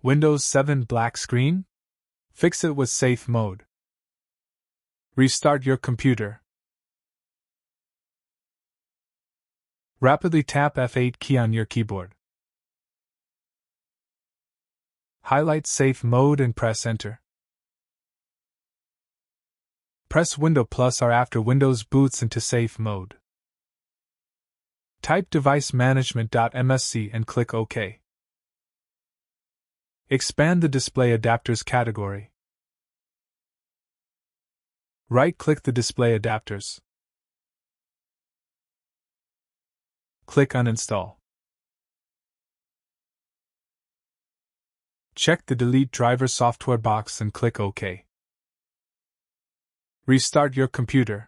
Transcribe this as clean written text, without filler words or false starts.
Windows 7 black screen? Fix it with safe mode. Restart your computer. Rapidly tap F8 key on your keyboard. Highlight safe mode and press enter. Press Window plus R after Windows boots into safe mode. Type devicemanagement.msc and click OK. Expand the display adapters category. Right-click the display adapters. Click Uninstall. Check the Delete Driver software box and click OK. Restart your computer.